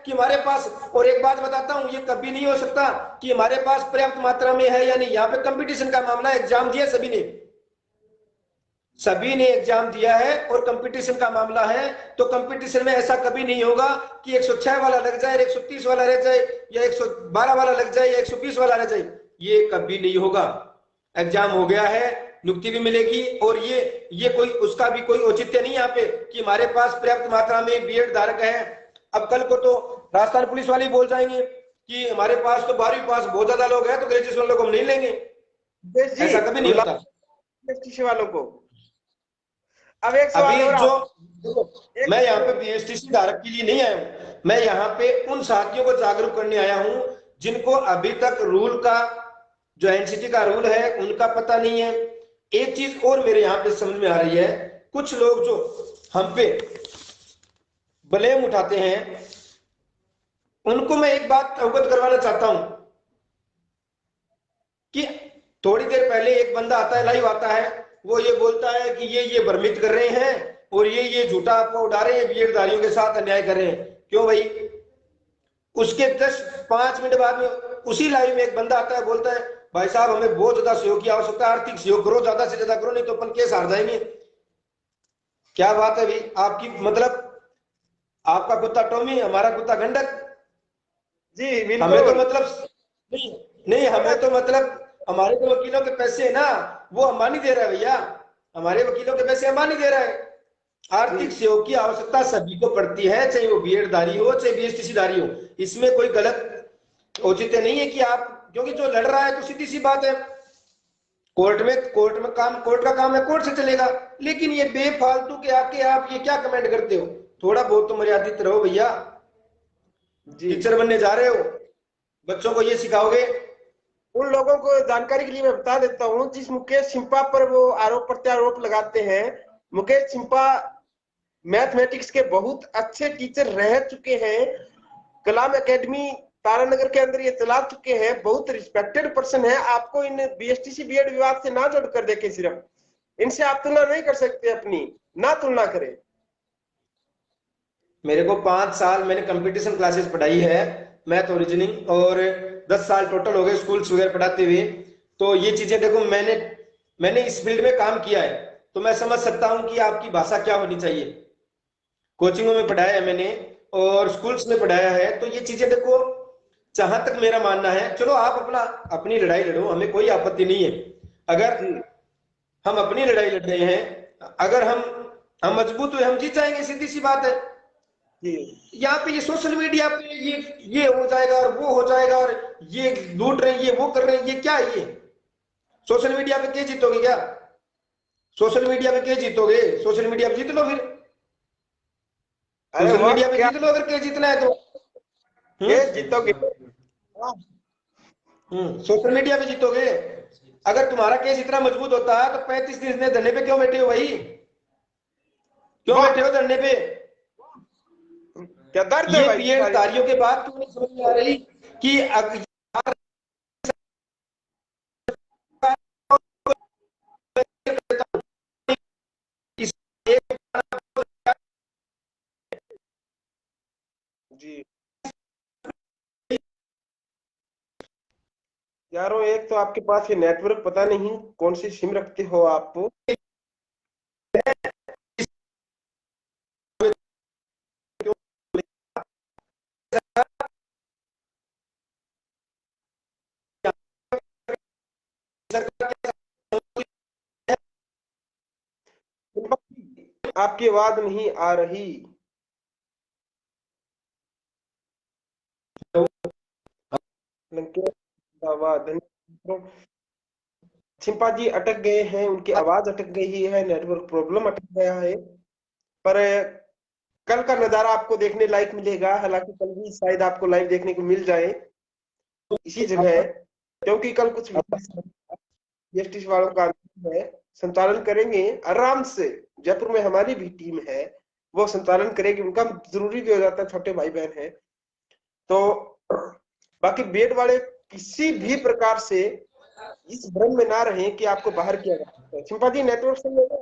कि हमारे पास, और एक बात बताता हूं, ये कभी नहीं हो सकता कि हमारे पास पर्याप्त मात्रा में है या नहीं। यहाँ पे कंपटीशन का मामला, एग्जाम दिया सभी ने एग्जाम दिया है और कंपटीशन का मामला है, तो कंपटीशन में ऐसा कभी नहीं होगा कि 106 वाला लग जाए, 130 वाला रह जाए, या 112 वाला लग जाए, या 120 वाला रह जाए। ये कभी नहीं होगा। एग्जाम हो गया है, नियुक्ति भी मिलेगी, और ये कोई उसका भी कोई औचित्य नहीं यहाँ पे कि हमारे पास पर्याप्त मात्रा में बीएड धारक है। अब कल को तो राजस्थान पुलिस वाले बोल जाएंगे कि हमारे पास तो 12वीं पास बहुत ज्यादा लोग हैं, तो ग्रेजुएशन वालों को हम नहीं लेंगे। ऐसा कभी नहीं होता। वालों को अब एक अभी सवाल और जो मैं यहाँ पे बीएसटीसी धारक के लिए नहीं आया हूँ, मैं यहाँ पे उन साथियों को जागरूक करने आया हूँ जिनको अभी तक रूल का, जो एनसीटी का रूल है, उनका पता नहीं है। एक चीज और मेरे यहाँ पे समझ में आ रही है, कुछ लोग जो हम पे ब्लेम उठाते हैं, उनको मैं एक बात अवगत करवाना चाहता हूं कि थोड़ी देर पहले एक बंदा आता है, लाइव आता है, वो ये बोलता है कि ये भ्रमित कर रहे हैं और ये झूठा आपको उड़ा रहे हैं, बीएडधारियों के साथ अन्याय कर रहे हैं। क्यों भाई? उसके 10-5 मिनट बाद में उसी लाइव में एक बंदा आता है, बोलता है भाई साहब हमें बहुत ज्यादा सहयोग की आवश्यकता है, आर्थिक सहयोग करो, ज्यादा से ज्यादा करो, नहीं तो अपन केस हार जाएंगे। क्या बात है भाई आपकी? मतलब आपका कुत्ता टॉमी, हमारा कुत्ता गंडक। जी बिल्कुल। हमें तो मतलब नहीं, नहीं हमें तो मतलब हमारे तो वकीलों के पैसे है ना, वो अंबानी दे रहा है भैया। हमारे वकीलों के पैसे अंबानी दे रहा है। आर्थिक सहयोग की आवश्यकता सभी को पड़ती है, चाहे वो बीएड धारी हो, चाहे बीएसटीसी धारी हो। इसमें कोई गलत औचित्य नहीं है कि आप, क्योंकि जो लड़ रहा है तो सीधी सी बात है, कोर्ट में काम, कोर्ट का काम है, कोर्ट से चलेगा। लेकिन ये बेफालतू के आके आप ये क्या कमेंट करते हो? थोड़ा बहुत तो मर्यादित रहो भैया। टीचर बनने जा रहे हो, बच्चों को ये सिखाओगे? उन लोगों को जानकारी के लिए मैं बता देता हूँ, जिस मुकेश सिंपा पर वो आरोप प्रत्यारोप लगाते हैं, मुकेश सिंपा मैथमेटिक्स के बहुत अच्छे टीचर रह चुके हैं, कलाम एकेडमी तारानगर के अंदर ये चला चुके हैं, बहुत रिस्पेक्टेड पर्सन है। आपको इन बीएसटीसी बीएड विवाद से ना जोड़ कर देखे, सिर्फ इनसे आप तुलना नहीं कर सकते, अपनी ना तुलना करें। मेरे को 5 साल मैंने कंपटीशन क्लासेस पढ़ाई है, मैथ और रीजनिंग, और 10 साल टोटल हो गए स्कूल्स वगैरह पढ़ाते हुए। तो ये चीजें देखो, मैंने इस फील्ड में काम किया है, तो मैं समझ सकता हूँ कि आपकी भाषा क्या होनी चाहिए। कोचिंगों में पढ़ाया है मैंने और स्कूल्स में पढ़ाया है, तो ये चीजें देखो, जहां तक मेरा मानना है, चलो आप अपना अपनी लड़ाई लड़ो, हमें कोई आपत्ति नहीं है। अगर हम अपनी लड़ाई लड़ रहे हैं, अगर हम मजबूत हुए, हम जीत जाएंगे, सीधी सी बात है। यहाँ पे ये सोशल मीडिया पे ये हो जाएगा और वो हो जाएगा, और ये लूट रहे हैं, ये वो कर रहे हैं, ये क्या है? ये सोशल मीडिया पे क्या जीतोगे? क्या सोशल मीडिया पे क्या जीतोगे? सोशल मीडिया पे जीत लो फिर, सोशल मीडिया पे जीत लो अगर क्या जीतना है तो। जीतोगे। सोशल मीडिया पे जीतोगे। अगर तुम्हारा केस इतना मजबूत होता है तो 35 दिन धरने पे क्यों बैठे हो भाई? क्यों बैठे हो धरने पे? क्या दर्द है ये भाई? बीएड धारियों के बाद क्यों नहीं समझ में आ रही कि जी यारों, एक तो आपके पास ये नेटवर्क पता नहीं कौन सी सिम रखते हो आप। आपकी आवाज नहीं आ रही। सिंपा जी अटक गए हैं, उनकी आवाज अटक गई है, नेटवर्क प्रॉब्लम अटक गया है। पर कल का नजारा आपको देखने लायक मिलेगा, हालांकि कल भी शायद आपको लाइव देखने को मिल जाए इसी जगह, क्योंकि कल कुछ बीएसटी वालों का है, संचालन करेंगे आराम से। जयपुर में हमारी भी टीम है, वो संचालन करेगी, उनका जरूरी भी हो जाता है, छोटे भाई बहन है। तो बाकी बेड वाले किसी भी प्रकार से इस भ्रम में ना रहे कि आपको बाहर किया जा सकता है। सिंपा जी नेटवर्क सही है?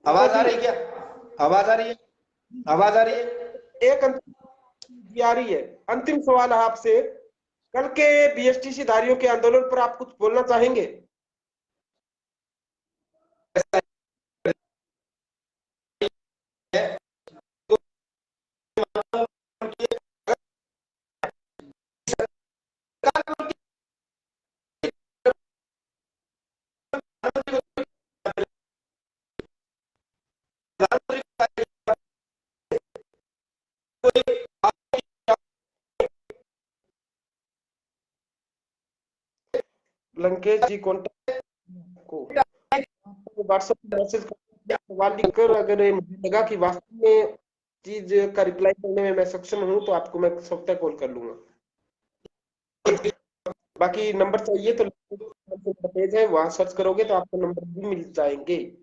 आवाज आ रही है क्या? आवाज आ रही है? आवाज आ रही है? एक जी आ रही है। अंतिम सवाल है आपसे, कल के बीएसटीसी धारियों के आंदोलन पर आप कुछ बोलना चाहेंगे? लंकेश जी कॉन्टेक्ट को व्हाट्सएप मैसेज कर, सवाल लिखकर, अगर ये मुझे लगा कि वास्तव में चीज का रिप्लाई करने में मैं सक्षम हूं तो आपको मैं स्वतः कॉल कर लूंगा। बाकी नंबर चाहिए तो पेज है, वहां सर्च करोगे तो आपको नंबर भी मिल जाएंगे।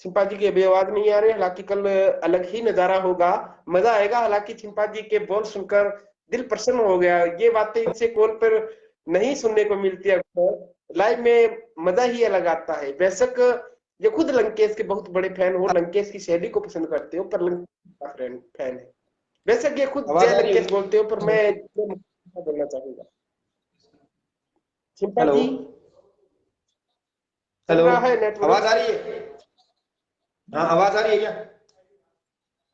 चिंपा जी की अभी आवाज नहीं आ रही, हालांकि कल अलग ही नजारा होगा, मजा आएगा। हालांकि चिंपा जी के बोल सुनकर दिल प्रसन्न हो गया। ये बातें इनसे कॉल पर नहीं सुनने को मिलती है, लाइव में मजा ही अलग आता है। बेशक ये खुद लंकेश के बहुत बड़े फैन हो, लंकेश की शैली को पसंद करते हो, पर लंकेश का फैन है। बेशक ये खुद आवाज जय आ रही लंकेश है? बोलते हो, पर मैं बोलना चाहूंगा। चिंपा हेलो जी चल हेलो, रहा है आवाज नेटवर्क? आ रही है? हाँ, आवाज आ रही है क्या?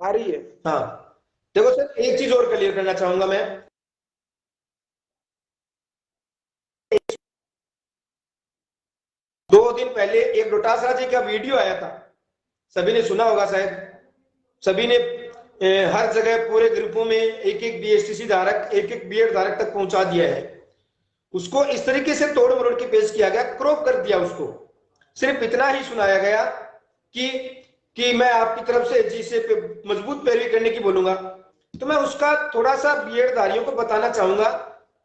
आ रही है। हाँ, देखो सर, एक चीज और क्लियर करना चाहूंगा मैं। 2 दिन पहले एक डोटासरा जी का वीडियो आया था, सभी ने सुना होगा शायद। सभी ने हर जगह पूरे ग्रुपों में एक एक बीएसटीसी धारक, एक एक बीएड धारक तक पहुंचा दिया है। उसको इस तरीके से तोड़ मरोड़ के पेश किया गया, क्रॉप कर दिया उसको। सिर्फ इतना ही सुनाया गया कि कि मैं आपकी तरफ से जी से मजबूत पैरवी करने की बोलूंगा। तो मैं उसका थोड़ा सा बीएड धारियों को बताना चाहूंगा।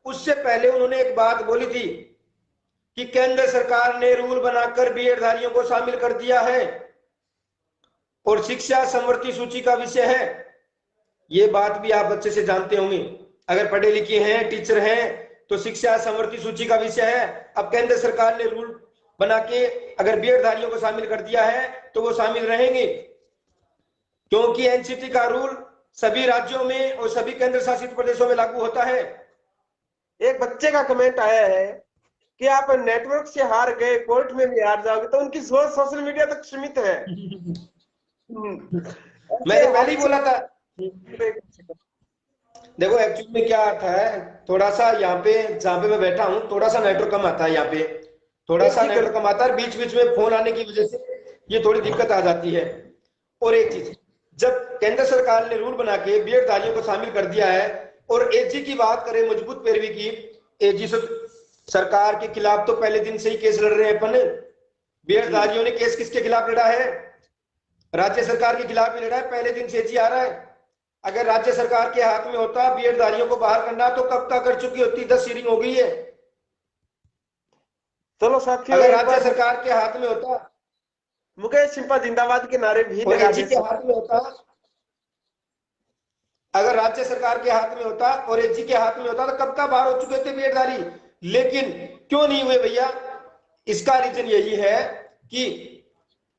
उससे पहले उन्होंने एक बात बोली थी कि केंद्र सरकार ने रूल बनाकर बीएड धारियों को शामिल कर दिया है और शिक्षा समवर्ती सूची का विषय है। ये बात भी आप अच्छे से जानते होंगे, अगर पढ़े लिखे हैं, टीचर हैं, तो शिक्षा समवर्ती सूची का विषय है। अब केंद्र सरकार ने रूल बना के अगर बीएड धारियों को शामिल कर दिया है तो वो शामिल रहेंगे, क्योंकि एनसीटी का रूल सभी राज्यों में और सभी केंद्र शासित प्रदेशों में लागू होता है। एक बच्चे का कमेंट आया है कि आप नेटवर्क से हार गए, कोर्ट में भी हार जाओगे, तो उनकी सोच सोशल मीडिया तक सीमित है। ऐसे मैंने पहले ही हाथ बोला था। से देखो एक्चुअली में क्या आता है, थोड़ा सा यहाँ पे जहाँ पे मैं बैठा हूँ थोड़ा सा नेटवर्क कम आता है, यहाँ पे थोड़ा सा जी कर। नेटवर्क कम आता है, बीच बीच में फोन आने की वजह से ये थोड़ी दिक्कत आ जाती है। और एक चीज, जब केंद्र सरकार ने रूल बना के बीएड धारियों को शामिल कर दिया है, और एजी की बात करें, मजबूत पैरवी की, एजी सरकार के खिलाफ तो पहले दिन से ही केस लड़ रहे हैं अपन। बीएड जी धारियों ने केस किसके खिलाफ लड़ा है? राज्य सरकार के खिलाफ ही लड़ा है, पहले दिन से एजी आ रहा है। अगर राज्य सरकार के हाथ में होता बीएड धारियों को बाहर करना तो कब तक कर चुकी होती, 10 सीटिंग हो गई है। चलो साथियों, अगर एक राज्य बार सरकार के हाथ में होता मुकेश सिंपा जिंदाबाद के नारे भी और लगा एजी दे के सकते। हाथ में होता, अगर राज्य सरकार के हाथ में होता और एजी के हाथ में होता तो कब का बाहर हो चुके थे बीएड धारी। लेकिन क्यों नहीं हुए भैया? इसका रीजन यही है कि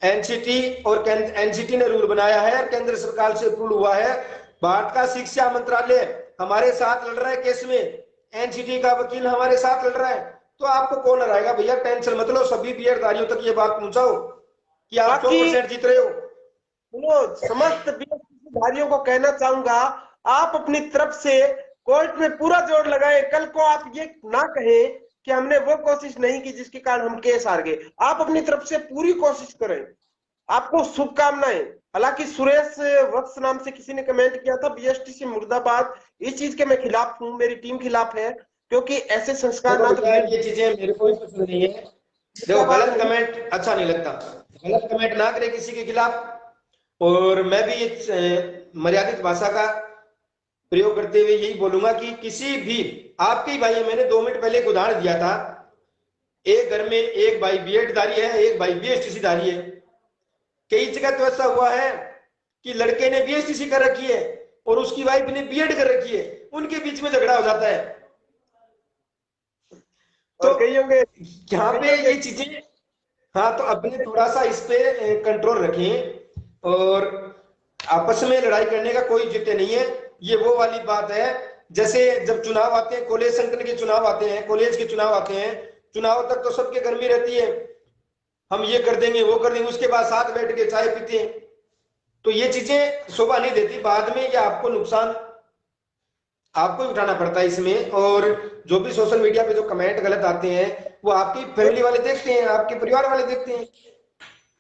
एनसीटी और एनसीटी ने रूल बनाया है, केंद्र सरकार से अप्रूव हुआ है। भारत का शिक्षा मंत्रालय हमारे साथ लड़ रहा है केस में, एनसीटी का वकील हमारे साथ लड़ रहा है। तो आपको कौन हराएगा भैया? टेंशन मत लो, सभी बीएड धारियों तक ये बात पहुंचाओ कि आप बाकी 100% जीत रहे हो। सुनो, समस्त बीएसपी को कहना चाहूंगा, आप अपनी तरफ से कोर्ट में पूरा जोर लगाए। कल को आप ये ना कहें कि हमने वो कोशिश नहीं की जिसके कारण हम केस हार गए। आप अपनी तरफ से पूरी कोशिश करें। आपको शुभकामनाएं। हालांकि सुरेश वत्स नाम से किसी ने कमेंट किया था, बीएसटीसी मुर्दाबाद, इस चीज के मैं खिलाफ हूं, मेरी टीम खिलाफ है, क्योंकि ऐसे संस्कार देखो ना तो भैया, बीएड ये चीजें मेरे को भी पसंद नहीं है। देखो, मुर्दाबाद गलत नहीं। कमेंट अच्छा नहीं लगता, गलत कमेंट ना करे किसी के खिलाफ। और मैं भी मर्यादित भाषा का प्रयोग करते हुए यही बोलूंगा कि किसी भी आपके ही भाई है, मैंने 2 मिनट पहले एक उदाहरण दिया था, एक घर में एक भाई बीएड धारी है, एक भाई बीएसटीसी धारी है। कई जगह तो ऐसा हुआ है कि लड़के ने बीएसटीसी कर रखी है और उसकी वाइफ ने बीएड कर रखी है, उनके बीच में झगड़ा हो जाता है। तो और कई होंगे यहाँ कई पे होंगे ये चीजें, हाँ, तो अपने थोड़ा सा इस पे कंट्रोल रखें। और आपस में लड़ाई करने का कोई जिक्र नहीं है। ये वो वाली बात है, जैसे जब चुनाव आते हैं, कॉलेज संगठन के चुनाव आते हैं, कॉलेज के चुनाव आते हैं, चुनाव तक तो सबके गर्मी रहती है, हम ये कर देंगे वो कर देंगे, उसके बाद साथ बैठ के चाय पीते हैं। तो ये चीजें शोभा नहीं देती, बाद में ये आपको नुकसान आपको ही उठाना पड़ता है इसमें। और जो भी सोशल मीडिया पे जो कमेंट गलत आते हैं वो आपकी फैमिली वाले देखते हैं, आपके परिवार वाले देखते हैं।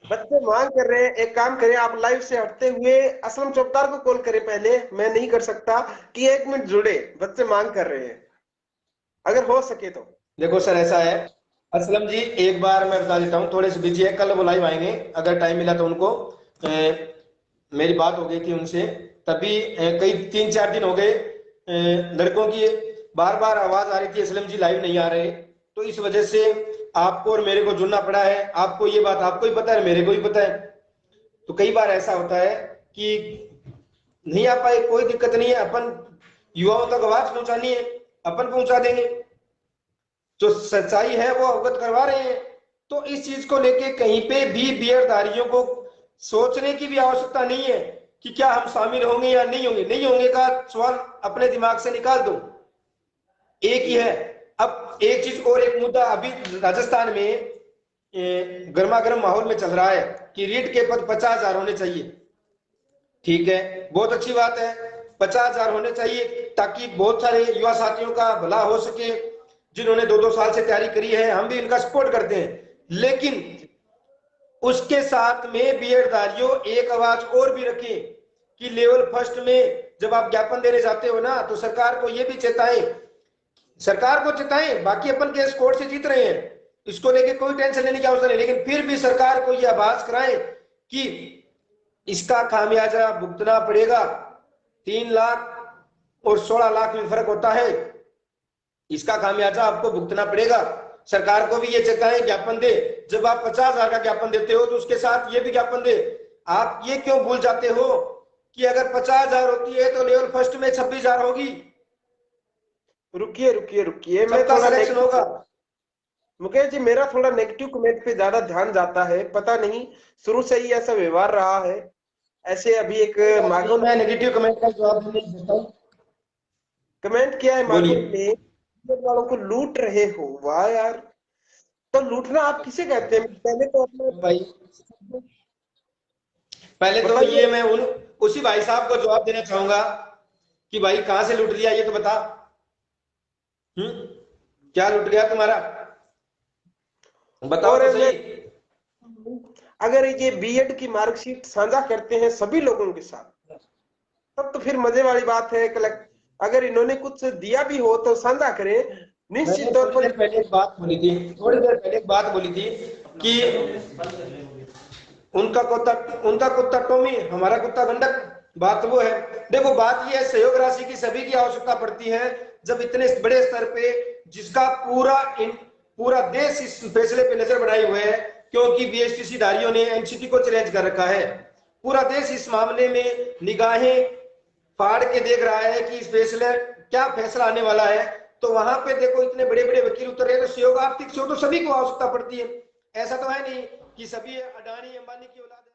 बच्चे मांग कर रहे हैं, एक काम करें, आप लाइव से हटते हुए असलम चौकदार को कॉल करें पहले, मैं नहीं कर सकता, कि 1 मिनट जुड़े, बच्चे मांग कर रहे हैं, अगर हो सके तो। देखो सर ऐसा है, असलम जी एक बार मैं बता देता हूँ, थोड़े से बिजी है, कल वो लाइव आएंगे, अगर टाइम मिला तो उनको। मेरी बात हो गई थी उनसे, तभी कई 3-4 दिन हो गए, लड़कों की बार बार आवाज आ रही थी असलम जी लाइव नहीं आ रहे, तो इस वजह से आपको और मेरे को जुड़ना पड़ा है। आपको ये बात आपको ही पता है, मेरे को ही पता है, तो कई बार ऐसा होता है कि नहीं आ पाए, कोई दिक्कत नहीं है, अपन युवाओं तक आवाज पहुंचानी है, अपन पहुंचा देंगे, जो सच्चाई है वो अवगत करवा रहे हैं। तो इस चीज को लेके कहीं पे भी बीएडधारियों को सोचने की भी आवश्यकता नहीं है कि क्या हम शामिल होंगे या नहीं होंगे, नहीं होंगे का सवाल अपने दिमाग से निकाल दो, एक ही है। अब एक चीज और, एक मुद्दा अभी राजस्थान में गर्मा गर्म माहौल में चल रहा है कि रीट के पद 50,000 होने चाहिए। ठीक है, बहुत अच्छी बात है, 50,000 होने चाहिए ताकि बहुत सारे युवा साथियों का भला हो सके, जिन्होंने 2-2 साल से तैयारी करी है, हम भी इनका सपोर्ट करते हैं। लेकिन उसके साथ में बीएडधारियों एक आवाज और भी रखें कि लेवल फर्स्ट में जब आप ज्ञापन देने जाते हो ना, तो सरकार को यह भी चेताएं, सरकार को चेताएं, बाकी अपन केस कोर्ट से जीत रहे हैं, इसको लेके कोई टेंशन लेने की आवश्यकता नहीं, लेकिन फिर भी सरकार को यह आभास कराएं कि इसका खामियाजा भुगतना पड़ेगा। 3 लाख और 16 लाख में फर्क होता है, इसका खामियाजा आपको भुगतना पड़ेगा। सरकार को भी ये चेताएं, ज्ञापन दे, जब आप 50,000 का ज्ञापन देते हो तो उसके साथ ये भी ज्ञापन दे। आप ये क्यों भूल जाते हो कि अगर 50,000 होती है तो लेवल फर्स्ट में 26,000 होगी, रुकिए रुकिए रुकिए, मैं सबका थोड़ा सिलेक्शन होगा। मुकेश जी, मेरा थोड़ा नेगेटिव कमेंट पे ज्यादा ध्यान जाता है, पता नहीं शुरू से ही ऐसा व्यवहार रहा है। ऐसे अभी एक माघो मैं नेगेटिव कमेंट का जवाब नहीं देता हूं। कमेंट किया है माघो बोलिए ने, वालों को लूट रहे हो, वाह यार, तो लूटना आप किसे कहते हैं? पहले तो अपना भाई, पहले तो बताइए। ये मैं उन उसी भाई साहब को जवाब देना चाहूंगा कि भाई कहां से लूट लिया ये तो बता। क्या लूट गया तुम्हारा, बताओ और तो मैं, सही। अगर ये बीएड की मार्कशीट साझा करते हैं सभी लोगों के साथ, तब तो फिर मजे वाली बात है। कलेक्ट, अगर इन्होंने कुछ दिया भी हो तो साझा करें, मैंने निश्चित तौर थोड़ी पर। देर पहले एक बात बोली थी, थोड़ी देर पहले एक बात बोली थी कि उनका कुत्ता टॉमी, हमारा कुत्ता गंडक, बात वो है। देखो बात ये है, सहयोग राशि की सभी की आवश्यकता पड़ती है जब इतने बड़े स्तर पे, जिसका पूरा देश इस फैसले पे नजर बनाए हुए है, क्योंकि बीएसटीसी धारियों ने एनसीटी को चैलेंज कर रखा है। पूरा देश इस मामले में निगाहें फाड़ के देख रहा है कि इस फैसले क्या फैसला आने वाला है। तो वहां पे देखो इतने बड़े बड़े वकील उतर रहे हैं, तो सहयोग आर्थिक सहयोग तो सभी को आवश्यकता पड़ती है। ऐसा तो है नहीं कि सभी अडानी अंबानी की औलाद है।